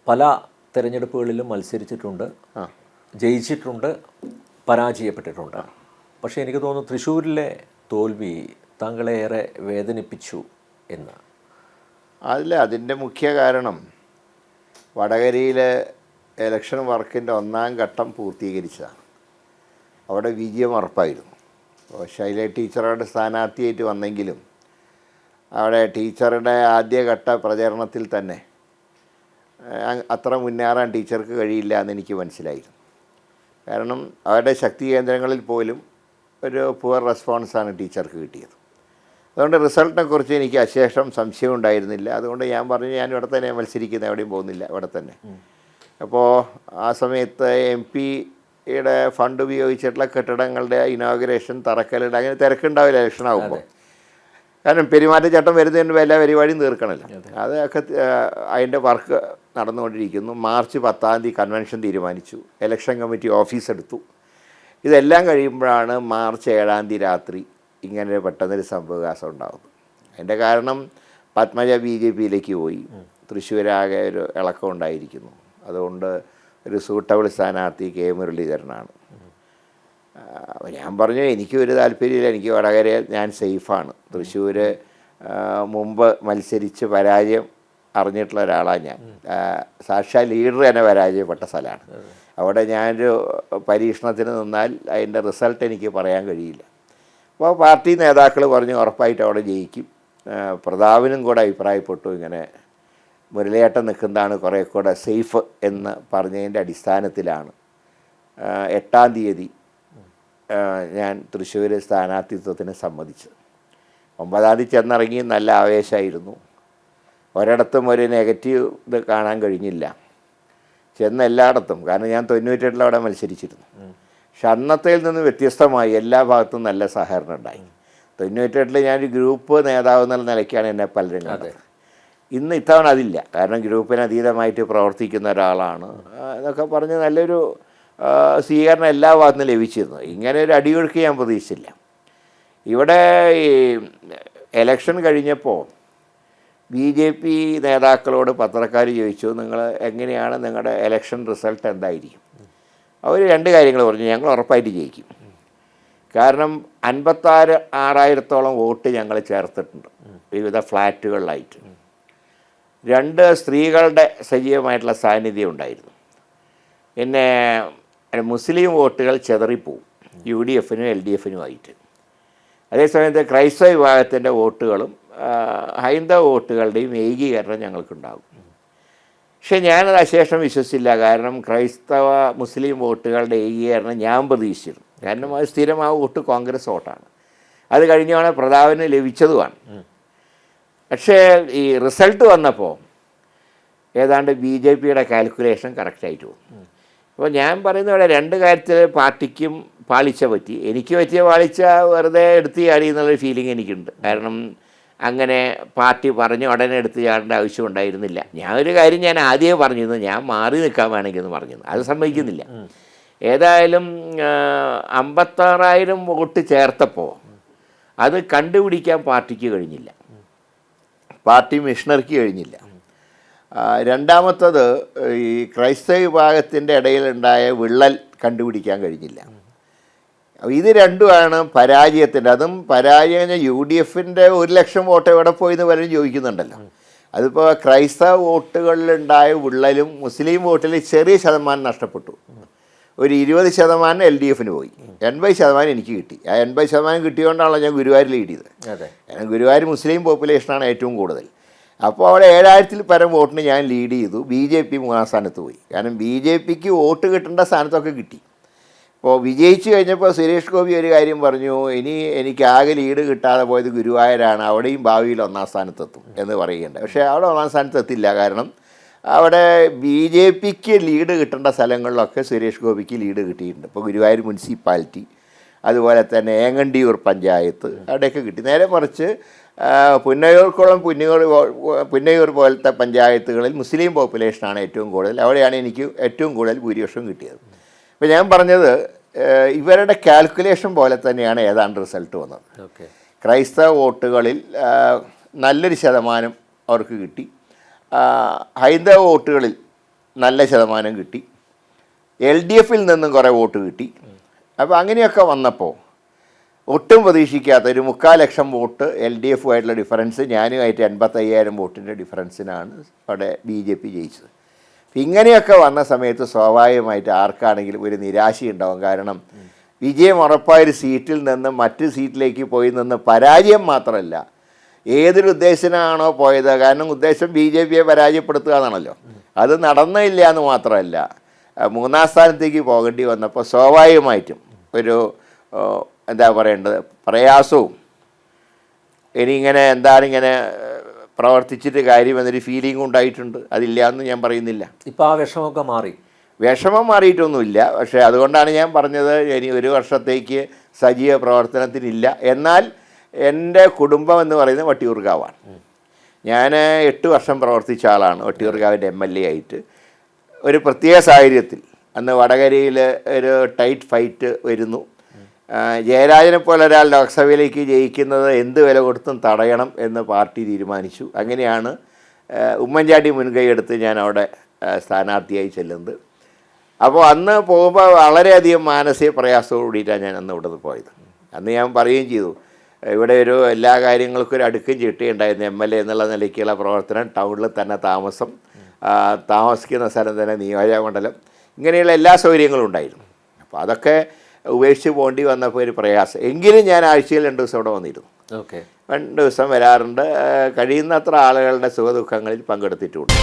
പല തിരഞ്ഞെടുപ്പുകളിലും മത്സരിച്ചിട്ടുണ്ട്, ജയിച്ചിട്ടുണ്ട്, പരാജയപ്പെട്ടിട്ടുണ്ട്. പക്ഷേ എനിക്ക് തോന്നുന്നു തൃശ്ശൂരിലെ തോൽവി താങ്കളെ ഏറെ വേദനിപ്പിച്ചു എന്ന്. അതിൻ്റെ മുഖ്യ കാരണം വടകരയിലെ ഇലക്ഷൻ വർക്കിൻ്റെ 1ാം ഘട്ടം പൂർത്തീകരിച്ചതാണ്. അവിടെ വിജയം ഉറപ്പായിരുന്നു. ശൈല ടീച്ചറുടെ സ്ഥാനാർത്ഥിയായിട്ട് വന്നെങ്കിലും അവിടെ ടീച്ചറുടെ ആദ്യഘട്ട പ്രചരണത്തിൽ തന്നെ അത്ര മുന്നേറാൻ ടീച്ചർക്ക് കഴിയില്ല എന്ന് എനിക്ക് മനസ്സിലായിരുന്നു. കാരണം അവരുടെ ശക്തി കേന്ദ്രങ്ങളിൽ പോലും ഒരു പുവർ റെസ്പോൺസാണ് ടീച്ചർക്ക് കിട്ടിയത്. അതുകൊണ്ട് റിസൾട്ടിനെക്കുറിച്ച് എനിക്ക് അശേഷം സംശയം ഉണ്ടായിരുന്നില്ല. അതുകൊണ്ട് ഞാൻ പറഞ്ഞു, ഞാൻ ഇവിടെ തന്നെ മത്സരിക്കുന്നത്, എവിടെയും പോകുന്നില്ല, ഇവിടെ തന്നെ. അപ്പോൾ ആ സമയത്ത് MP-യുടെ ഫണ്ട് ഉപയോഗിച്ചിട്ടുള്ള കെട്ടിടങ്ങളുടെ ഇനോഗ്രേഷൻ, തറക്കല്ലിട, അങ്ങനെ തിരക്കുണ്ടാവില്ല ഇലക്ഷൻ ആകുമ്പോൾ. കാരണം പെരുമാറ്റച്ചട്ടം വരുന്നതിന് എല്ലാ പരിപാടിയും തീർക്കണമല്ലോ. അതൊക്കെ അതിൻ്റെ വർക്ക് നടന്നുകൊണ്ടിരിക്കുന്നു. മാർച്ച് 10-ാം തീയതി കൺവെൻഷൻ തീരുമാനിച്ചു, ഇലക്ഷൻ കമ്മിറ്റി ഓഫീസ് എടുത്തു. ഇതെല്ലാം കഴിയുമ്പോഴാണ് മാർച്ച് 7-ാം തീയതി രാത്രി ഇങ്ങനെ പെട്ടെന്നൊരു സംഭവവികാസം ഉണ്ടാകുന്നു. അതിൻ്റെ കാരണം പത്മജ BJP-യിലേക്ക് പോയി, തൃശ്ശൂരാകെ ഒരു ഇളക്കം ഉണ്ടായിരിക്കുന്നു. അതുകൊണ്ട് ഒരു സൂട്ടബിൾ സ്ഥാനാർത്ഥി K. മുരളീധരനാണ്. അപ്പോൾ ഞാൻ പറഞ്ഞു, എനിക്കൊരു താല്പര്യമില്ല, എനിക്ക് വടകരയിൽ ഞാൻ സേഫാണ്. തൃശ്ശൂർ മുമ്പ് മത്സരിച്ച് പരാജയം അറിഞ്ഞിട്ടുള്ള ഒരാളാണ് ഞാൻ. സാക്ഷാൽ ലീഡർ തന്നെ പരാജയപ്പെട്ട സ്ഥലമാണ്. അവിടെ ഞാനൊരു പരീക്ഷണത്തിന് നിന്നാൽ അതിൻ്റെ റിസൾട്ട് എനിക്ക് പറയാൻ കഴിയില്ല. അപ്പോൾ പാർട്ടി നേതാക്കൾ പറഞ്ഞു ഉറപ്പായിട്ട് അവിടെ ജയിക്കും. പ്രതാപനും കൂടെ അഭിപ്രായപ്പെട്ടു, ഇങ്ങനെ മുരളിയേട്ടൻ നിൽക്കുന്നതാണ് കുറേ കൂടെ സേഫ് എന്ന് പറഞ്ഞതിൻ്റെ അടിസ്ഥാനത്തിലാണ് 8-ാം തീയതി ഞാൻ തൃശ്ശൂർ സ്ഥാനാർത്ഥിത്വത്തിന് സമ്മതിച്ചത്. 9-ാം തീയതി ചെന്നിറങ്ങി നല്ല ആവേശമായിരുന്നു. ഒരിടത്തും ഒരു നെഗറ്റീവ് ഇത് കാണാൻ കഴിഞ്ഞില്ല. ചെന്ന എല്ലായിടത്തും, കാരണം ഞാൻ 98 അവിടെ മത്സരിച്ചിരുന്നു. പക്ഷെ അന്നത്തേൽ നിന്ന് വ്യത്യസ്തമായി എല്ലാ ഭാഗത്തും നല്ല സഹകരണം ഉണ്ടായി. 98 ഞാനൊരു ഗ്രൂപ്പ് നേതാവ് എന്നുള്ള നിലയ്ക്കാണ് എന്നെ പലരും കണ്ടത്. ഇന്ന് ഇത്തവണ അതില്ല, കാരണം ഗ്രൂപ്പിന് അതീതമായിട്ട് പ്രവർത്തിക്കുന്ന ഒരാളാണ് എന്നൊക്കെ പറഞ്ഞ് നല്ലൊരു സ്വീകരണം എല്ലാ ഭാഗത്തും ലഭിച്ചിരുന്നു. ഇങ്ങനെ ഒരു അടിയൊഴുക്ക് ഞാൻ പ്രതീക്ഷിച്ചില്ല. ഇവിടെ ഈ എലക്ഷൻ കഴിഞ്ഞപ്പോൾ BJP നേതാക്കളോട് പത്രക്കാർ ചോദിച്ചു, നിങ്ങൾ എങ്ങനെയാണ്, നിങ്ങളുടെ എലക്ഷൻ റിസൾട്ട് എന്തായിരിക്കും? അവർ 2 കാര്യങ്ങൾ പറഞ്ഞു. ഞങ്ങൾ ഉറപ്പായിട്ട് ജയിക്കും, കാരണം 56,000-ഓളം വോട്ട് ഞങ്ങൾ ചേർത്തിട്ടുണ്ട് വിവിധ ഫ്ലാറ്റുകളിലായിട്ട്. 2 സ്ത്രീകളുടെ സജീവമായിട്ടുള്ള സാന്നിധ്യം ഉണ്ടായിരുന്നു. പിന്നെ മുസ്ലിം വോട്ടുകൾ ചെതറിപ്പോവും UDF-നും LDF-നുമായിട്ട്. അതേസമയത്ത് ക്രൈസ്തവ വിഭാഗത്തിൻ്റെ വോട്ടുകളും ഹൈന്ദവ വോട്ടുകളുടെയും ഏകീകരണം ഞങ്ങൾക്കുണ്ടാകും. പക്ഷേ ഞാനത് അശേഷം വിശ്വസിച്ചില്ല. കാരണം ക്രൈസ്തവ മുസ്ലിം വോട്ടുകളുടെ ഏകീകരണം ഞാൻ പ്രതീക്ഷിച്ചിരുന്നു. കാരണം അത് സ്ഥിരം ആ വോട്ട് കോൺഗ്രസ് വോട്ടാണ്. അത് കഴിഞ്ഞാണ് പ്രതാപന് ലഭിച്ചതുമാണ്. പക്ഷേ ഈ റിസൾട്ട് വന്നപ്പോൾ ഏതാണ്ട് BJP-യുടെ കാൽക്കുലേഷൻ കറക്റ്റായിട്ട് പോകും. അപ്പോൾ ഞാൻ പറയുന്ന ഇവിടെ 2 കാര്യത്തിൽ പാർട്ടിക്കും പാളിച്ച പറ്റി. എനിക്ക് പറ്റിയ പാളിച്ച വെറുതെ എടുത്ത് ചാടി എന്നുള്ളൊരു ഫീലിംഗ് എനിക്കുണ്ട്. കാരണം അങ്ങനെ പാർട്ടി പറഞ്ഞ് ഉടനെ എടുത്ത് ചാടേണ്ട ആവശ്യം ഉണ്ടായിരുന്നില്ല. ഞാനൊരു കാര്യം ഞാൻ ആദ്യമേ പറഞ്ഞിരുന്നു, ഞാൻ മാറി നിൽക്കാൻ വേണമെങ്കിൽ എന്ന് പറഞ്ഞിരുന്നു. അത് സമ്മതിക്കുന്നില്ല. ഏതായാലും 56,000 വോട്ട് ചേർത്തപ്പോൾ അത് കണ്ടുപിടിക്കാൻ പാർട്ടിക്ക് കഴിഞ്ഞില്ല, പാർട്ടി മിഷണറിക്ക് കഴിഞ്ഞില്ല. രണ്ടാമത്തത് ഈ ക്രൈസ്തവ വിഭാഗത്തിൻ്റെ ഇടയിലുണ്ടായ വിള്ളൽ കണ്ടുപിടിക്കാൻ കഴിഞ്ഞില്ല. ഇത് രണ്ടുമാണ് പരാജയത്തിൻ്റെ. അതും പരാജയം UDF-ൻ്റെ 1,00,000 വോട്ട് എവിടെ പോയെന്ന് പലരും ചോദിക്കുന്നുണ്ടല്ലോ. അതിപ്പോൾ ക്രൈസ്തവ വോട്ടുകളിലുണ്ടായ വിള്ളലും മുസ്ലിം വോട്ടിൽ ചെറിയ ശതമാനം നഷ്ടപ്പെട്ടു. ഒരു 20% LDF-ന് പോയി, 80% എനിക്ക് കിട്ടി. ആ 80% കിട്ടിയതുകൊണ്ടാണല്ലോ ഞാൻ ഗുരുവായൂർ ലീഡ് ചെയ്തത്. കാരണം ഗുരുവായൂർ മുസ്ലിം പോപ്പുലേഷനാണ് ഏറ്റവും കൂടുതൽ. അപ്പോൾ അവിടെ 7,000-ൽ പരം വോട്ടിന് ഞാൻ ലീഡ് ചെയ്തു. BJP 3-ാം സ്ഥാനത്ത് പോയി. കാരണം BJPക്ക് വോട്ട് കിട്ടേണ്ട സ്ഥാനത്തൊക്കെ കിട്ടി. അപ്പോൾ വിജയിച്ചു കഴിഞ്ഞപ്പോൾ സുരേഷ് ഗോപി ഒരു കാര്യം പറഞ്ഞു, എനിക്ക് ആകെ ലീഡ് കിട്ടാതെ പോയത് ഗുരുവായൂരാണ്, അവിടെയും ഭാവിയിൽ 1-ാം സ്ഥാനത്തെത്തും എന്ന് പറയുന്നുണ്ട്. പക്ഷേ അവിടെ 1-ാം സ്ഥാനത്തെത്തില്ല. കാരണം അവിടെ BJPക്ക് ലീഡ് കിട്ടേണ്ട സ്ഥലങ്ങളിലൊക്കെ സുരേഷ് ഗോപിക്ക് ലീഡ് കിട്ടിയിട്ടുണ്ട്. ഇപ്പോൾ ഗുരുവായൂർ മുനിസിപ്പാലിറ്റി, അതുപോലെ തന്നെ ഏങ്ങണ്ടിയൂർ പഞ്ചായത്ത്, അവിടെയൊക്കെ കിട്ടി. നേരെ മറിച്ച് പുന്നയൂർക്കുളം, പുന്നയൂർ പോലത്തെ പഞ്ചായത്തുകളിൽ മുസ്ലിം പോപ്പുലേഷനാണ് ഏറ്റവും കൂടുതൽ. അവിടെയാണ് എനിക്ക് ഏറ്റവും കൂടുതൽ ഭൂരിപക്ഷം കിട്ടിയത്. അപ്പോൾ ഞാൻ പറഞ്ഞത് ഇവരുടെ കാൽക്കുലേഷൻ പോലെ തന്നെയാണ് ഏതാണ്ട് റിസൾട്ട് വന്നത്. ക്രൈസ്തവ വോട്ടുകളിൽ നല്ലൊരു ശതമാനം അവർക്ക് കിട്ടി. ഹൈന്ദവ വോട്ടുകളിൽ നല്ല ശതമാനം കിട്ടി. LDF-ൽ നിന്നും കുറേ വോട്ട് കിട്ടി. അപ്പോൾ അങ്ങനെയൊക്കെ വന്നപ്പോൾ ഒട്ടും പ്രതീക്ഷിക്കാത്ത ഒരു 3,00,000 വോട്ട് LDF-ആയിട്ടുള്ള ഡിഫറൻസ്, ഞാനുമായിട്ട് 85,000 വോട്ടിൻ്റെ ഡിഫറൻസിനാണ് അവിടെ BJP ജയിച്ചത്. ഇങ്ങനെയൊക്കെ വന്ന സമയത്ത് സ്വാഭാവികമായിട്ട് ആർക്കാണെങ്കിലും ഒരു നിരാശയുണ്ടാവും. കാരണം വിജയം ഉറപ്പായൊരു സീറ്റിൽ നിന്ന് മറ്റ് സീറ്റിലേക്ക് പോയി നിന്ന് പരാജയം മാത്രമല്ല, ഏതൊരു ഉദ്ദേശത്തിനാണോ പോയത്, കാരണം ഉദ്ദേശം BJP-യെ പരാജയപ്പെടുത്തുക എന്നാണല്ലോ, അത് നടന്നില്ല എന്ന് മാത്രമല്ല, 3-ാം സ്ഥാനത്തേക്ക് പോകേണ്ടി വന്നപ്പോൾ സ്വാഭാവികമായിട്ടും ഒരു എന്താ പറയേണ്ടത്, പ്രയാസവും ഇങ്ങനെ പ്രവർത്തിച്ചിട്ട് കാര്യം എന്നൊരു ഫീലിംഗ് ഉണ്ടായിട്ടുണ്ട്. അതില്ല എന്ന് ഞാൻ പറയുന്നില്ല. ഇപ്പോൾ ആ വിഷമമൊക്കെ മാറി? വിഷമം മാറിയിട്ടൊന്നുമില്ല. പക്ഷേ അതുകൊണ്ടാണ് ഞാൻ പറഞ്ഞത് ഇനി ഒരു വർഷത്തേക്ക് സജീവ പ്രവർത്തനത്തിനില്ല. എന്നാൽ എൻ്റെ കുടുംബം എന്ന് പറയുന്നത് വട്ടിയൂർക്കാവാണ്. ഞാൻ 8 വർഷം പ്രവർത്തിച്ച ആളാണ് വട്ടിയൂർക്കാവിൻ്റെ MLA ആയിട്ട്. ഒരു പ്രത്യേക സാഹചര്യത്തിൽ അന്ന് വടകരയിൽ ഒരു ടൈറ്റ് ഫൈറ്റ് വരുന്നു. ജയരാജനെ പോലെ ഒരാൾ ലോക്സഭയിലേക്ക് ജയിക്കുന്നത് എന്ത് വില കൊടുത്തും തടയണം എന്ന് പാർട്ടി തീരുമാനിച്ചു. അങ്ങനെയാണ് ഉമ്മൻചാണ്ടി മുൻകൈയെടുത്ത് ഞാൻ അവിടെ സ്ഥാനാർത്ഥിയായി ചെല്ലുന്നത്. അപ്പോൾ അന്ന് പോകുമ്പോൾ വളരെയധികം മാനസിക പ്രയാസത്തോടു കൂടിയിട്ടാണ് ഞാൻ അന്ന് ഇവിടെ നിന്ന് പോയത്. അന്ന് ഞാൻ പറയുകയും ചെയ്തു, ഇവിടെ ഒരു എല്ലാ കാര്യങ്ങൾക്കും ഒരു അടുക്കും ചിട്ടയുണ്ടായിരുന്നു. MLA എന്നുള്ള നിലയ്ക്കുള്ള പ്രവർത്തനം, ടൗണിൽ തന്നെ താമസിക്കുന്ന സ്ഥലം തന്നെ നിയോജകമണ്ഡലം, ഇങ്ങനെയുള്ള എല്ലാ സൗകര്യങ്ങളും ഉണ്ടായിരുന്നു. അപ്പോൾ അതൊക്കെ ഉപേക്ഷിച്ച് പോകേണ്ടി വന്നപ്പോൾ ഒരു പ്രയാസം. എങ്കിലും ഞാൻ ആഴ്ചയിൽ 2 ദിവസം ഇവിടെ വന്നിരുന്നു. 2 ദിവസം വരാറുണ്ട്. കഴിയുന്നത്ര ആളുകളുടെ സുഖദുഃഖങ്ങളിൽ പങ്കെടുത്തിട്ടുമുണ്ട്.